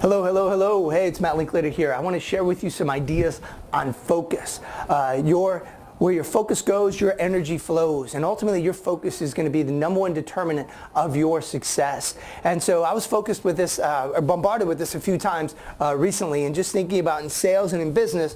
Hello, hello, hello. Hey, it's Matt Linklater here. I want to share with you some ideas on focus. Where your focus goes, your energy flows. And ultimately, your focus is going to be the number one determinant of your success. And so I was focused with this, or bombarded with this a few times recently, and just thinking about in sales and in business,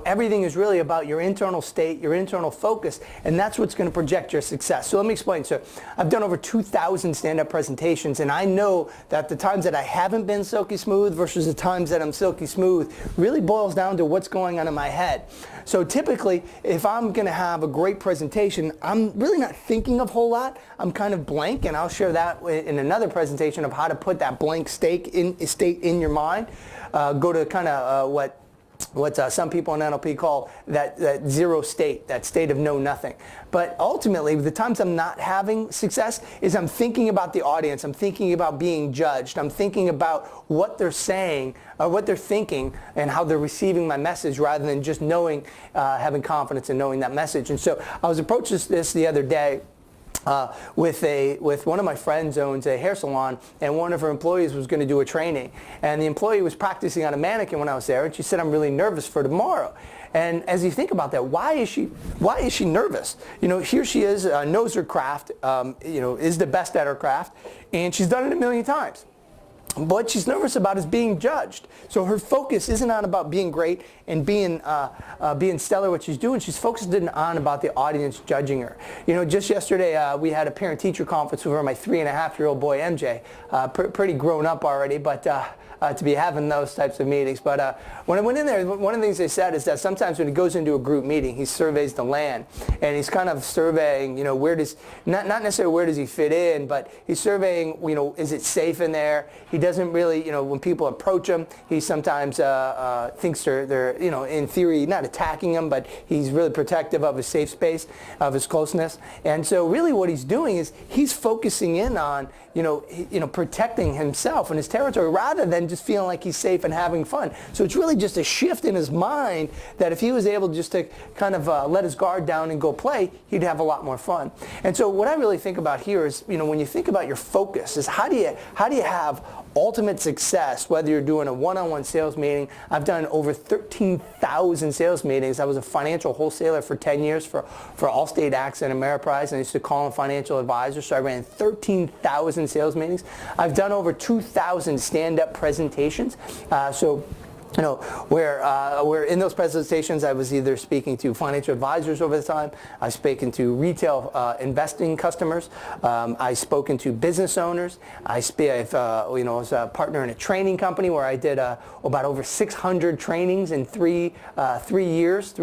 everything is really about your internal state, your internal focus, and that's what's going to project your success. So let me explain. So I've done over 2,000 stand-up presentations, and I know that the times that I haven't been silky smooth versus the times that I'm silky smooth really boils down to what's going on in my head. So typically, if I'm going to have a great presentation, I'm really not thinking of a whole lot. I'm kind of blank, and I'll share that in another presentation of how to put that blank state in your mind. Go to kind of what some people in NLP call that zero state, that state of know nothing. But ultimately, the times I'm not having success is I'm thinking about the audience. I'm thinking about being judged. I'm thinking about what they're saying, or what they're thinking, and how they're receiving my message rather than just knowing, having confidence in knowing that message. And so I was approached this the other day. With one of my friends owns a hair salon, and one of her employees was going to do a training, and the employee was practicing on a mannequin when I was there, and she said, "I'm really nervous for tomorrow." And as you think about that, why is she nervous? Here she is, knows her craft, is the best at her craft, and she's done it a million times. What she's nervous about is being judged. So her focus isn't on about being great and being stellar what she's doing. She's focused on about the audience judging her. Just yesterday we had a parent-teacher conference over my 3.5-year-old boy MJ. Pretty grown up already, but to be having those types of meetings. But when I went in there, one of the things they said is that sometimes when he goes into a group meeting, he surveys the land, and he's kind of surveying, not necessarily where does he fit in, but he's surveying, is it safe in there? He doesn't really, when people approach him, he sometimes thinks they're, in theory, not attacking him, but he's really protective of his safe space, of his closeness. And so really what he's doing is he's focusing in on, protecting himself and his territory rather than just feeling like he's safe and having fun. So it's really just a shift in his mind that if he was able just to kind of let his guard down and go play, he'd have a lot more fun. And so what I really think about here is, when you think about your focus, is how do you have ultimate success, whether you're doing a one-on-one sales meeting. I've done over 13,000 sales meetings. I was a financial wholesaler for 10 years for Allstate, AXA, and Ameriprise, and I used to call them financial advisors, so I ran 13,000 sales meetings. I've done over 2,000 stand-up presentations. Where in those presentations I was either speaking to financial advisors over the time, I've spoken to retail investing customers, I've spoken to business owners, I was a partner in a training company where I did about over 600 trainings in 4 years.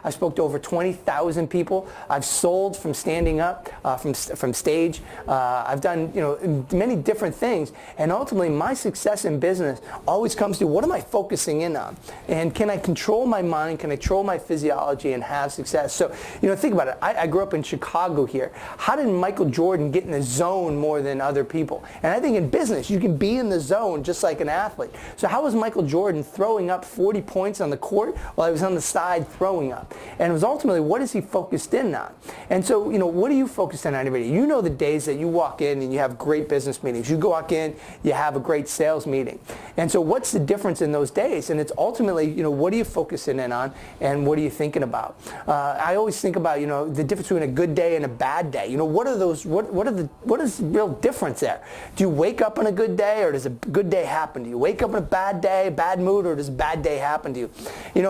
I spoke to over 20,000 people. I've sold from standing up, from stage. I've done many different things, and ultimately my success in business always comes to what am I focusing in on, and can I control my mind, can I control my physiology and have success? So think about it. I grew up in Chicago here. How did Michael Jordan get in the zone more than other people? And I think in business you can be in the zone just like an athlete. So how was Michael Jordan throwing up 40 points on the court while he was on the side throwing up? And it was ultimately, what is he focused in on? And so what are you focused in on every day? The days that you walk in and you have great business meetings. You go walk in, you have a great sales meeting. And so what's the difference in those days? And it's ultimately, what are you focusing in on, and what are you thinking about? I always think about, the difference between a good day and a bad day. What are those? What is the real difference there? Do you wake up on a good day, or does a good day happen to you? Wake up in a bad day, bad mood, or does a bad day happen to you?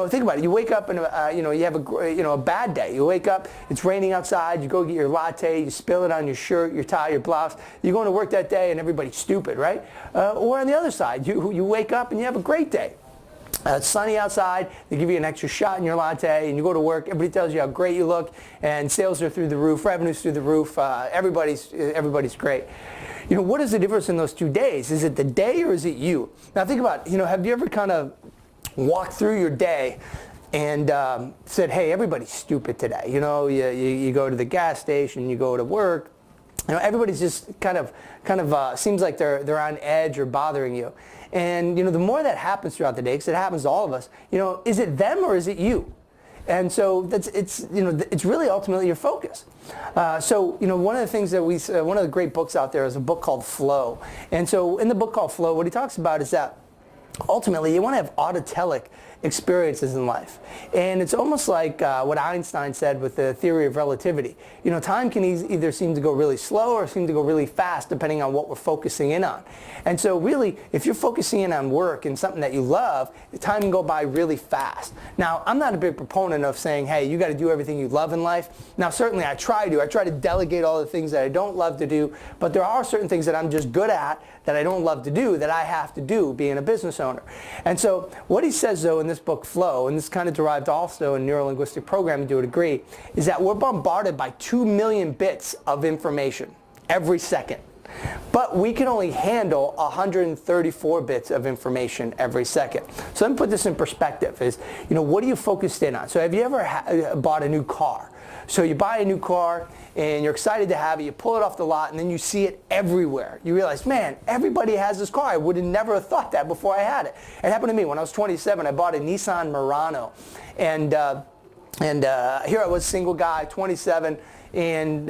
Think about it. You wake up and you have a bad day. You wake up, it's raining outside. You go get your latte, you spill it on your shirt, your tie, your blouse. You're going to work that day, and everybody's stupid, right? Or on the other side, you wake up and you have a great day. It's sunny outside, they give you an extra shot in your latte, and you go to work, everybody tells you how great you look, and sales are through the roof, revenue's through the roof, everybody's great. What is the difference in those 2 days? Is it the day or is it you? Now think about it, have you ever kind of walked through your day and said, hey, everybody's stupid today. You go to the gas station, you go to work, everybody's just kind of seems like they're on edge or bothering you. And the more that happens throughout the day, because it happens to all of us, is it them or is it you? And so it's really ultimately your focus. So one of the things that one of the great books out there is a book called Flow. And so in the book called Flow, what he talks about is that ultimately you want to have autotelic experiences in life. And it's almost like what Einstein said with the theory of relativity. Time can either seem to go really slow or seem to go really fast depending on what we're focusing in on. And so really, if you're focusing in on work and something that you love, the time can go by really fast. Now, I'm not a big proponent of saying, hey, you got to do everything you love in life. Now, certainly I try to delegate all the things that I don't love to do, but there are certain things that I'm just good at that I don't love to do that I have to do being a business owner. And so what he says, though, in this book, Flow, and this kind of derived also in neuro-linguistic programming to a degree, is that we're bombarded by 2 million bits of information every second. But we can only handle 134 bits of information every second. So let me put this in perspective. What are you focused in on? So have you ever bought a new car? So you buy a new car and you're excited to have it, you pull it off the lot, and then you see it everywhere. You realize, man, everybody has this car. I would have never thought that before I had it. It happened to me when I was 27. I bought a Nissan Murano. And here I was, single guy, 27, and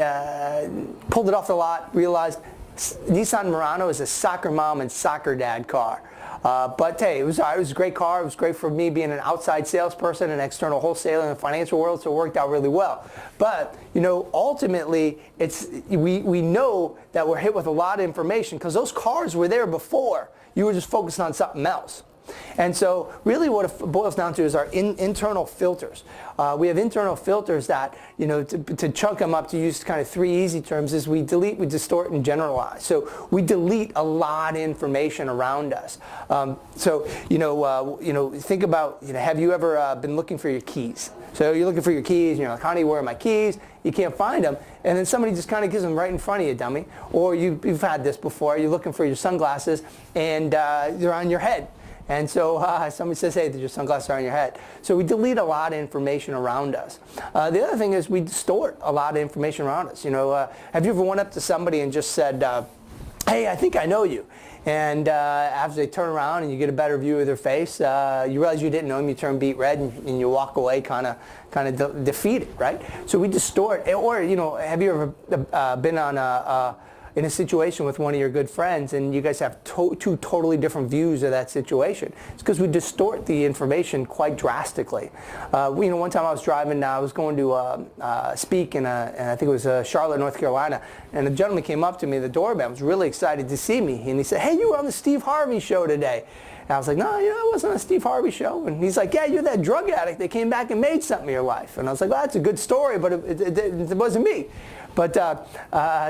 pulled it off the lot, realized Nissan Murano is a soccer mom and soccer dad car. But hey, it was a great car. It was great for me being an outside salesperson, an external wholesaler in the financial world, so it worked out really well. But ultimately, we know that we're hit with a lot of information because those cars were there before. You were just focused on something else. And so really what it boils down to is our internal filters. We have internal filters that, to chunk them up, to use kind of 3 easy terms, is we delete, we distort, and generalize. So we delete a lot of information around us. Think about, have you ever been looking for your keys? So you're looking for your keys, you're like, honey, where are my keys? You can't find them. And then somebody just kind of gives them right in front of you, dummy. Or you've had this before. You're looking for your sunglasses, and they're on your head. And so somebody says, hey, your sunglasses are on your head. So we delete a lot of information around us. The other thing is we distort a lot of information around us. Have you ever went up to somebody and just said, hey, I think I know you? And after they turn around and you get a better view of their face, you realize you didn't know them, you turn beet red, and you walk away kind of defeated, right? So we distort. Or, have you ever been on in a situation with one of your good friends and you guys have two totally different views of that situation? It's because we distort the information quite drastically. One time I was driving, I was going to speak and I think it was Charlotte, North Carolina, and a gentleman came up to me, the doorman, was really excited to see me, and he said, hey, you were on the Steve Harvey show today. And I was like, no, I wasn't on a Steve Harvey show. And he's like, yeah, you're that drug addict that came back and made something of your life. And I was like, well, that's a good story, but it wasn't me. But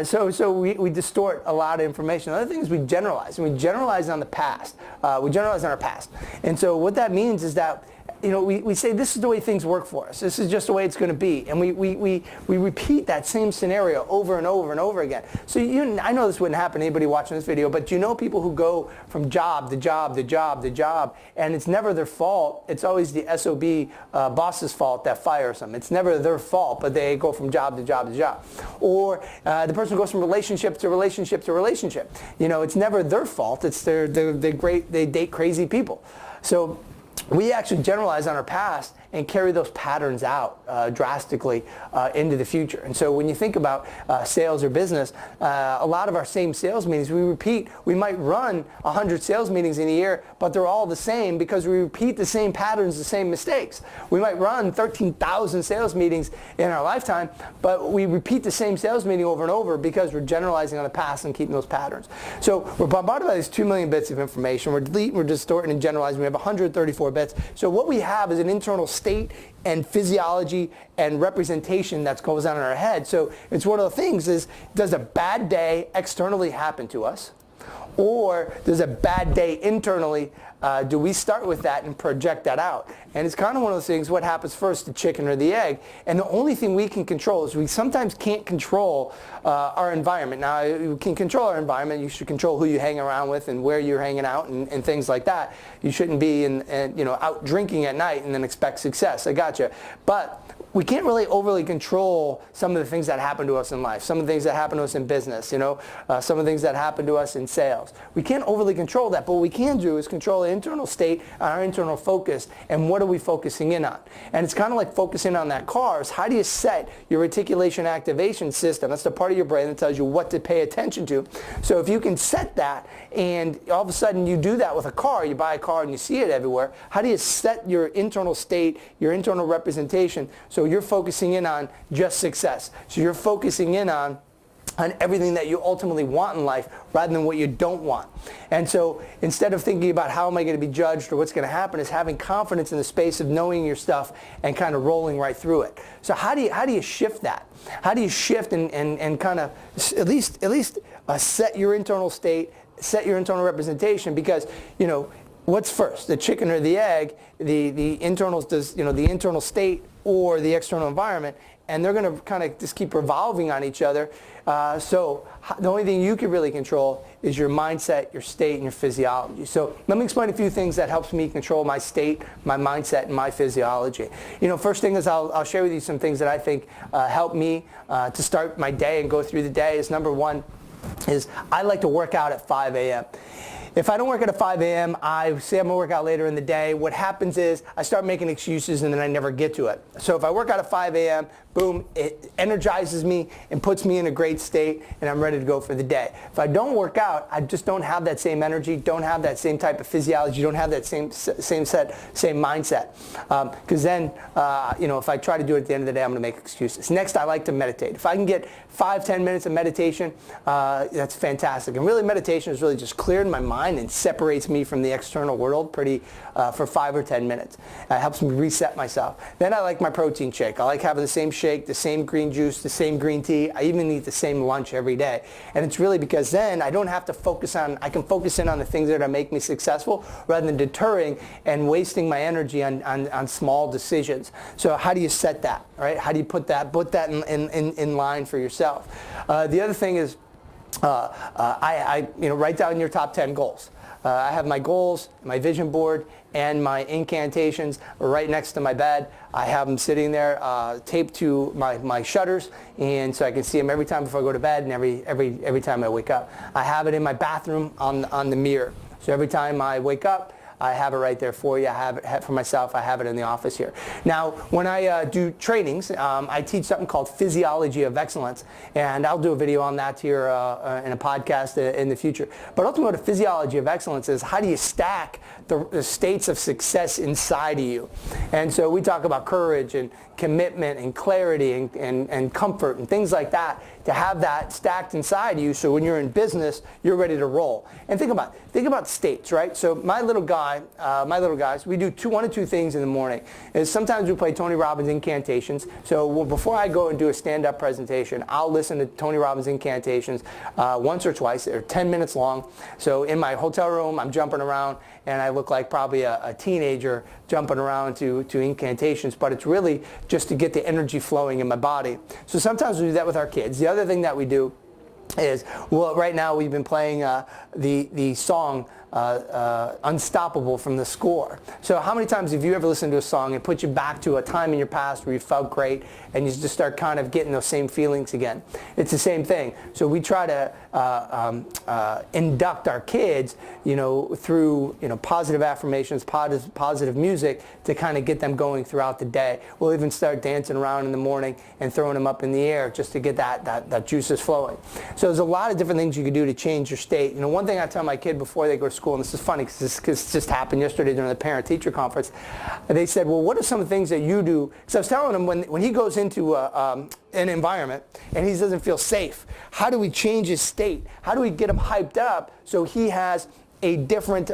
so we distort a lot of information. The other thing is we generalize, and we generalize on the past. We generalize on our past. And so what that means is that we say this is the way things work for us. This is just the way it's going to be. And we repeat that same scenario over and over and over again. So I know this wouldn't happen to anybody watching this video, but people who go from job to job to job to job, and it's never their fault. It's always the SOB boss's fault that fires them. It's never their fault, but they go from job to job to job. Or the person goes from relationship to relationship to relationship. It's never their fault. It's they date crazy people. So we actually generalize on our past and carry those patterns out drastically into the future. And so when you think about sales or business, a lot of our same sales meetings we repeat. We might run 100 sales meetings in a year, but they're all the same because we repeat the same patterns, the same mistakes. We might run 13,000 sales meetings in our lifetime, but we repeat the same sales meeting over and over because we're generalizing on the past and keeping those patterns. So we're bombarded by these 2 million bits of information. We're deleting, we're distorting, and generalizing. We have 134 bits. So what we have is an internal state and physiology and representation that goes on in our head. So it's one of the things is, does a bad day externally happen to us? Or does a bad day internally, do we start with that and project that out? And it's kind of one of those things, what happens first, the chicken or the egg? And the only thing we can control is we sometimes can't control our environment. Now, you can control our environment. You should control who you hang around with and where you're hanging out and things like that. You shouldn't be out drinking at night and then expect success. I got you. But we can't really overly control some of the things that happen to us in life, some of the things that happen to us in business, some of the things that happen to us in sales. We can't overly control that, but what we can do is control the internal state, our internal focus, and what are we focusing in on. And it's kind of like focusing on that car. Is how do you set your reticulation activation system? That's the part of your brain that tells you what to pay attention to. So if you can set that, and all of a sudden you do that with a car, you buy a car and you see it everywhere, how do you set your internal state, your internal representation, so you're focusing in on just success? So you're focusing in on everything that you ultimately want in life rather than what you don't want. And so instead of thinking about how am I going to be judged or what's going to happen, is having confidence in the space of knowing your stuff and kind of rolling right through it. So how do you shift that? How do you shift and kind of at least set your internal state, set your internal representation? Because what's first, the chicken or the egg? The internal the internal state or the external environment, and they're going to kind of just keep revolving on each other. So the only thing you can really control is your mindset, your state, and your physiology. So let me explain a few things that helps me control my state, my mindset, and my physiology. First thing is I'll share with you some things that I think help me to start my day and go through the day. Is number one is I like to work out at 5 a.m. If I don't work out at 5 a.m., I say I'm going to work out later in the day. What happens is I start making excuses and then I never get to it. So if I work out at 5 a.m., boom, it energizes me and puts me in a great state and I'm ready to go for the day. If I don't work out, I just don't have that same energy, don't have that same type of physiology, don't have that same mindset. Because then, if I try to do it at the end of the day, I'm going to make excuses. Next, I like to meditate. If I can get 5-10 minutes of meditation, that's fantastic. And really, meditation is really just clearing my mind and separates me from the external world for 5 or 10 minutes. It helps me reset myself. Then I like my protein shake. I like having the same shake, the same green juice, the same green tea. I even eat the same lunch every day. And it's really because then I don't have to I can focus in on the things that are going to make me successful rather than deterring and wasting my energy on small decisions. So how do you set that, right? How do you put that in line for yourself? The other thing is, write down your top 10 goals. I have my goals, my vision board, and my incantations right next to my bed. I have them sitting there taped to my shutters, and so I can see them every time before I go to bed and every time I wake up. I have it in my bathroom on the mirror. So every time I wake up, I have it right there for you. I have it for myself. I have it in the office here. Now, when I do trainings, I teach something called Physiology of Excellence, and I'll do a video on that here in a podcast in the future. But ultimately, what a Physiology of Excellence is, how do you stack the states of success inside of you? And so we talk about courage and commitment and clarity and comfort and things like that, to have that stacked inside you, so when you're in business, you're ready to roll. And think about states, right? So my little guys, we do one of two things in the morning. Is sometimes we play Tony Robbins incantations. So before I go and do a stand-up presentation, I'll listen to Tony Robbins incantations once or twice. They're 10 minutes long. So in my hotel room, I'm jumping around, and I look like probably a teenager jumping around to incantations, but it's really just to get the energy flowing in my body. So sometimes we do that with our kids. The other thing that we do is, right now we've been playing the song Unstoppable from The Score. So how many times have you ever listened to a song and put you back to a time in your past where you felt great and you just start kind of getting those same feelings again? It's the same thing. So we try to induct our kids, through positive affirmations, positive music, to kind of get them going throughout the day. We'll even start dancing around in the morning and throwing them up in the air just to get that juices flowing. So there's a lot of different things you can do to change your state. One thing I tell my kid before they go to school, and this is funny because this just happened yesterday during the parent-teacher conference, they said, well, what are some of the things that you do? Because I was telling him when he goes into an environment and he doesn't feel safe, how do we change his state? How do we get him hyped up so he has a different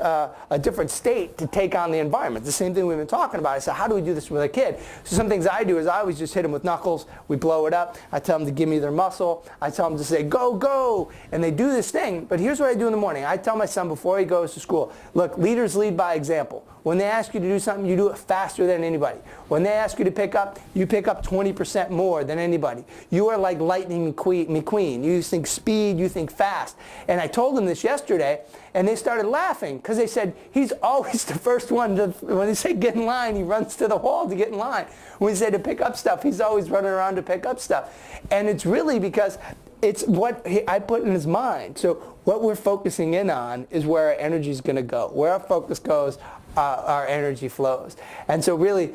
state to take on the environment? The same thing we've been talking about. I said, how do we do this with a kid? So some things I do is I always just hit them with knuckles. We blow it up. I tell them to give me their muscle. I tell them to say, go, go. And they do this thing. But here's what I do in the morning. I tell my son before he goes to school, look, leaders lead by example. When they ask you to do something, you do it faster than anybody. When they ask you to pick up, you pick up 20% more than anybody. You are like lightning McQueen. You think speed, you think fast. And I told them this yesterday, and they started started laughing because they said he's always the first one to, when they say get in line, he runs to the wall to get in line. When we say to pick up stuff, he's always running around to pick up stuff. And it's really because it's what I put in his mind. So what we're focusing in on is where our energy is going to go. Where our focus goes, our energy flows. And so really,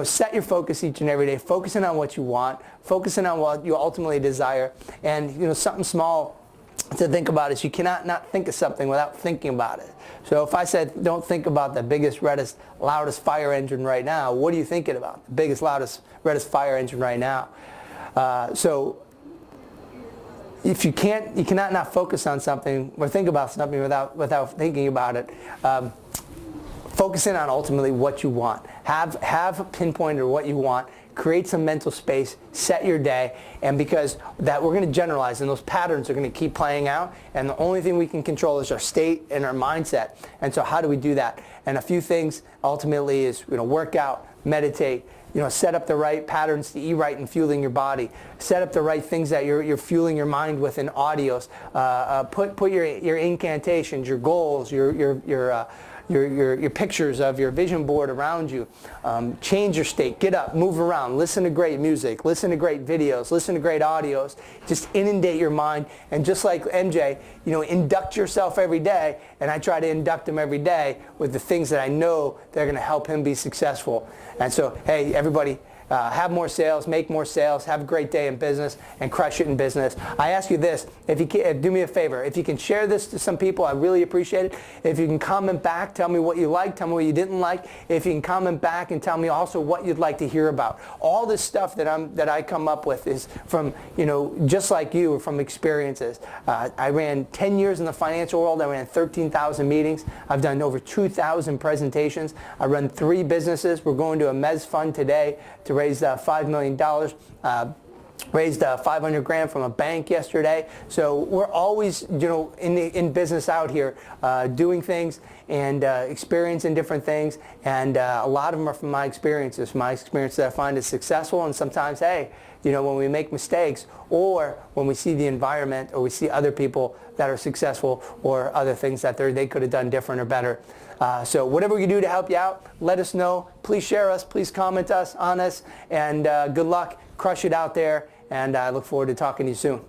set your focus each and every day, focusing on what you want, focusing on what you ultimately desire. And, something small to think about is you cannot not think of something without thinking about it. So if I said, don't think about the biggest, reddest, loudest fire engine right now, what are you thinking about? The biggest, loudest, reddest fire engine right now. So if you cannot not focus on something or think about something without thinking about it. Focus in on ultimately what you want. Have pinpointed what you want. Create some mental space. Set your day. And because that we're going to generalize, and those patterns are going to keep playing out. And the only thing we can control is our state and our mindset. And so how do we do that? And a few things ultimately is work out, meditate. Set up the right patterns to eat right and fueling your body. Set up the right things that you're fueling your mind with in audios. Put your incantations, your goals, your pictures of your vision board around you. Change your state. Get up, move around, listen to great music, listen to great videos, listen to great audios. Just inundate your mind. And just like MJ, induct yourself every day. And I try to induct him every day with the things that I know that are going to help him be successful. And so, hey, everybody, have more sales, make more sales, have a great day in business, and crush it in business. I ask you this, if you can, do me a favor. If you can share this to some people, I really appreciate it. If you can comment back, tell me what you liked, tell me what you didn't like. If you can comment back and tell me also what you'd like to hear about. All this stuff that I come up with is from, just like you, from experiences. I ran 10 years in the financial world. I ran 13,000 meetings. I've done over 2,000 presentations. I run 3 businesses. We're going to a Mez fund today to raise $5 million. Raised $500,000 from a bank yesterday. So we're always, in business out here, doing things and experiencing different things. And a lot of them are from my experiences. My experience that I find is successful. And sometimes, hey, when we make mistakes, or when we see the environment, or we see other people that are successful, or other things that they could have done different or better. So whatever we can do to help you out, let us know. Please share us. Please comment on us. And good luck. Crush it out there. And I look forward to talking to you soon.